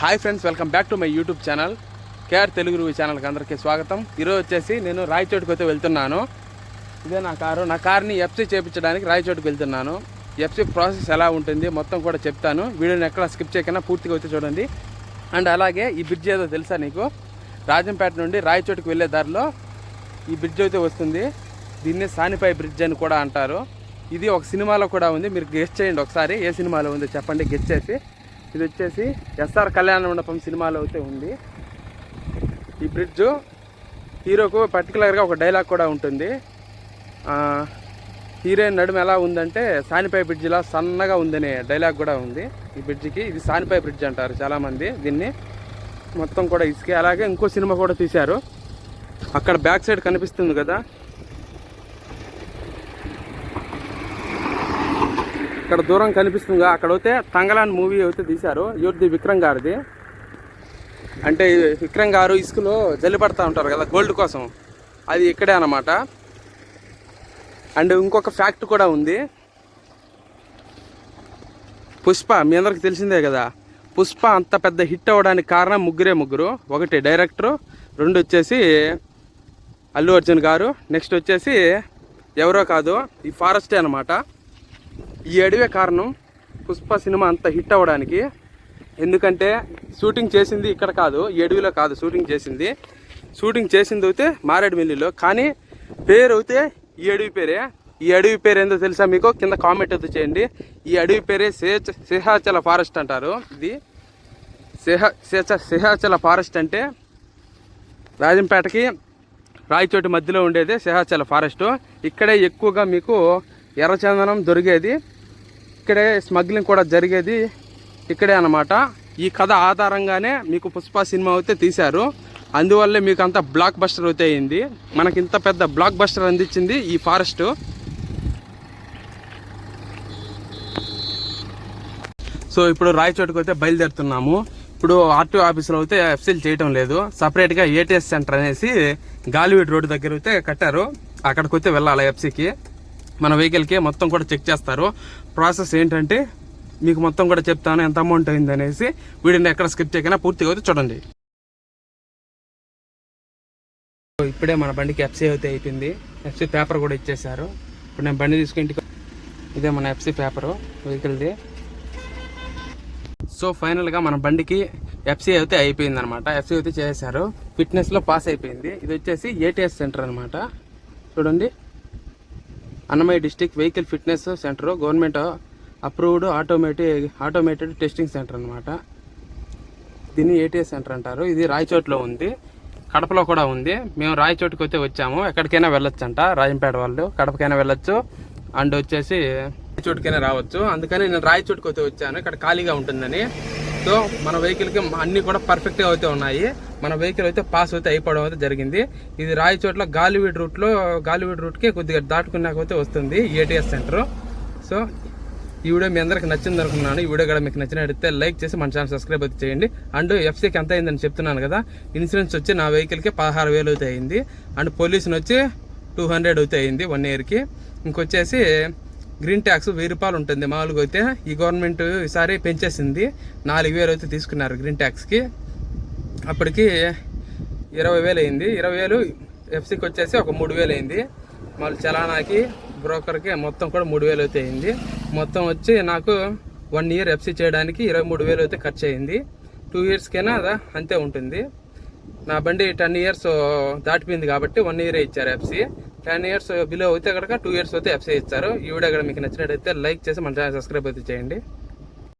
Hi friends, welcome back to my YouTube channel KR Telugu review ఛానల్కి అందరికీ స్వాగతం. ఈరోజు వచ్చేసి నేను రాయచోటుకు అయితే వెళ్తున్నాను. ఇదే నా కార్ని ఎఫ్సీ చేయించడానికి రాయచోటుకు వెళ్తున్నాను. ఎఫ్సీ ప్రాసెస్ ఎలా ఉంటుంది మొత్తం కూడా చెప్తాను. వీడియోని ఎక్కడ స్కిప్ చేయకుండా పూర్తిగా అయితే చూడండి. అండ్ అలాగే ఈ బ్రిడ్జ్ ఏదో తెలుసా నీకు? రాజంపేట నుండి రాయచోటుకు వెళ్ళే దారిలో ఈ బ్రిడ్జ్ అయితే వస్తుంది. దీన్ని సానిపై బ్రిడ్జ్ అని కూడా అంటారు. ఇది ఒక సినిమాలో కూడా ఉంది. మీరు గెస్ చేయండి ఒకసారి, ఏ సినిమాలో ఉందో చెప్పండి గెస్ చేసి. ఇది వచ్చేసి ఎస్ఆర్ కళ్యాణ మండపం సినిమాలో అయితే ఉంది. ఈ బ్రిడ్జ్ హీరోకు పర్టికులర్గా ఒక డైలాగ్ కూడా ఉంటుంది. హీరోయిన్ నడుము ఎలా ఉందంటే సానిపై బ్రిడ్జిలా సన్నగా ఉందనే డైలాగ్ కూడా ఉంది ఈ బ్రిడ్జికి. ఇది సానిపై బ్రిడ్జ్ అంటారు చాలామంది దీన్ని. మొత్తం కూడా ఇసుకే. అలాగే ఇంకో సినిమా కూడా తీశారు. అక్కడ బ్యాక్ సైడ్ కనిపిస్తుంది కదా, ఇక్కడ దూరం కనిపిస్తుంది. అక్కడ అయితే తంగలాన్ మూవీ అయితే తీశారు. యూర్ది విక్రమ్ గారిది. అంటే విక్రమ్ గారు ఇసుకలో జల్లి పడతా ఉంటారు కదా గోల్డ్ కోసం, అది ఇక్కడే అన్నమాట. అండ్ ఇంకొక ఫ్యాక్ట్ కూడా ఉంది. పుష్ప మీ అందరికి తెలిసిందే కదా, పుష్ప అంత పెద్ద హిట్ అవ్వడానికి కారణం ముగ్గురు. ఒకటి డైరెక్టరు, రెండు వచ్చేసి అల్లు అర్జున్ గారు, నెక్స్ట్ వచ్చేసి ఎవరో కాదు ఈ ఫారెస్టే అనమాట. ఈ అడవే కారణం పుష్ప సినిమా అంత హిట్ అవ్వడానికి. ఎందుకంటే షూటింగ్ చేసింది ఇక్కడ కాదు, ఈ అడవిలో కాదు షూటింగ్ చేసింది అయితే మారేడుమిల్లిలో. కానీ పేరు అయితే ఈ అడవి పేరే. ఈ అడవి పేరు ఏందో తెలుసా మీకు? కింద కామెంట్ అయితే చేయండి. ఈ అడవి పేరే శేషాచల ఫారెస్ట్ అంటారు. ఇది శేషాచల ఫారెస్ట్ అంటే రాజంపేటకి రాయచోటి మధ్యలో ఉండేది శేషాచల ఫారెస్ట్. ఇక్కడే ఎక్కువగా మీకు ఎర్రచందనం దొరికేది, ఇక్కడే స్మగ్లింగ్ కూడా జరిగేది ఇక్కడే అన్నమాట. ఈ కథ ఆధారంగానే మీకు పుష్ప సినిమా అయితే తీశారు. అందువల్లే మీకు అంత బ్లాక్ బస్టర్ అయితే అయింది. మనకి ఇంత పెద్ద బ్లాక్ బస్టర్ అందించింది ఈ ఫారెస్ట్. సో ఇప్పుడు రాయచోటుకు అయితే బయలుదేరుతున్నాము. ఇప్పుడు ఆర్టీఓ ఆఫీసులో అయితే ఎఫ్సీలు చేయటం లేదు. సపరేట్గా ఏటీఎస్ సెంటర్ అనేసి గాలివీడ్ రోడ్డు దగ్గర అయితే కట్టారు. అక్కడికి అయితే వెళ్ళాలి ఎఫ్సీకి. మన వెహికల్కి మొత్తం కూడా చెక్ చేస్తారు. ప్రాసెస్ ఏంటంటే మీకు మొత్తం కూడా చెప్తాను, ఎంత అమౌంట్ అయింది అనేసి. వీడియోని ఎక్కడ స్కిప్ చేయకుండా పూర్తిగా అయితే చూడండి. ఇప్పుడే మన బండికి ఎఫ్సీ అయితే అయిపోయింది. ఎఫ్సీ పేపర్ కూడా ఇచ్చేసారు. ఇప్పుడు నేను బండి తీసుకుని ఇంటికి, ఇదే మన ఎఫ్సీ పేపరు వెహికల్ది. సో ఫైనల్గా మన బండికి ఎఫ్సీ అయితే అయిపోయింది అనమాట. ఎఫ్సీ అయితే చేశారు, ఫిట్నెస్లో పాస్ అయిపోయింది. ఇది వచ్చేసి ఏటీఎస్ సెంటర్ అనమాట. చూడండి, Annamayya district vehicle fitness centre, government approved automated testing centre అనమాట. దీన్ని ఏటీఎస్ సెంటర్ అంటారు. ఇది రాయచోట్లో ఉంది, కడపలో కూడా ఉంది. మేము రాయచోటుకి అయితే వచ్చాము. ఎక్కడికైనా వెళ్ళొచ్చు అంట రాజంపేట వాళ్ళు. కడపకైనా వెళ్ళొచ్చు, అండ్ వచ్చేసి రాయచోటుకైనా రావచ్చు. అందుకని నేను రాయచోటుకి అయితే వచ్చాను, ఇక్కడ ఖాళీగా ఉంటుందని. సో మన వెహికల్కి అన్నీ కూడా పర్ఫెక్ట్గా అయితే ఉన్నాయి. మన వెహికల్ అయితే పాస్ అయితే అయిపోవడం అయితే జరిగింది. ఇది రాయచోట్ల గాలివీడ్ రూట్కి కొద్దిగా దాటుకున్నాక అయితే వస్తుంది ఏటీఎస్ సెంటర్. సో ఈ వీడియో మీ అందరికి నచ్చింది అనుకున్నాను. ఈ వీడియో కూడా మీకు నచ్చినట్టయితే లైక్ చేసి మన ఛానల్ సబ్స్క్రైబ్ అయితే చేయండి. అండ్ ఎఫ్సీకి ఎంత అయిందని చెప్తున్నాను కదా. ఇన్సూరెన్స్ వచ్చి నా వెహికల్కి 16,000 అయితే అయింది. అండ్ పొల్యూషన్ వచ్చి 200 అయితే అయింది 1 ఇయర్కి. ఇంకొచ్చేసి గ్రీన్ ట్యాక్స్ 1000 రూపాయలు ఉంటుంది మామూలుగా అయితే. ఈ గవర్నమెంట్ ఈసారి పెంచేసింది, 4,000 అయితే తీసుకున్నారు గ్రీన్ ట్యాక్స్కి. అప్పటికి 20,000 అయింది. 20,000 ఎఫ్సీకి వచ్చేసి ఒక 3,000 అయింది. మళ్ళీ చలానాకి బ్రోకర్కి మొత్తం కూడా 3,000 అయితే అయింది. మొత్తం వచ్చి నాకు 1 ఇయర్ ఎఫ్సీ చేయడానికి 23,000 అయితే ఖర్చు అయింది. 2 ఇయర్స్కైనా అంతే ఉంటుంది. నా బండి 10 ఇయర్స్ దాటిపోయింది కాబట్టి 1 ఇయరే ఇచ్చారు ఎఫ్సీ. 10 ఇయర్స్ బిలో అయితే కనుక 2 ఇయర్స్ అయితే ఎఫ్సీ ఇచ్చారు. ఈ వీడియో కూడా మీకు నచ్చినట్టయితే లైక్ చేసి మన ఛానల్ సబ్స్క్రైబ్ అయితే చేయండి.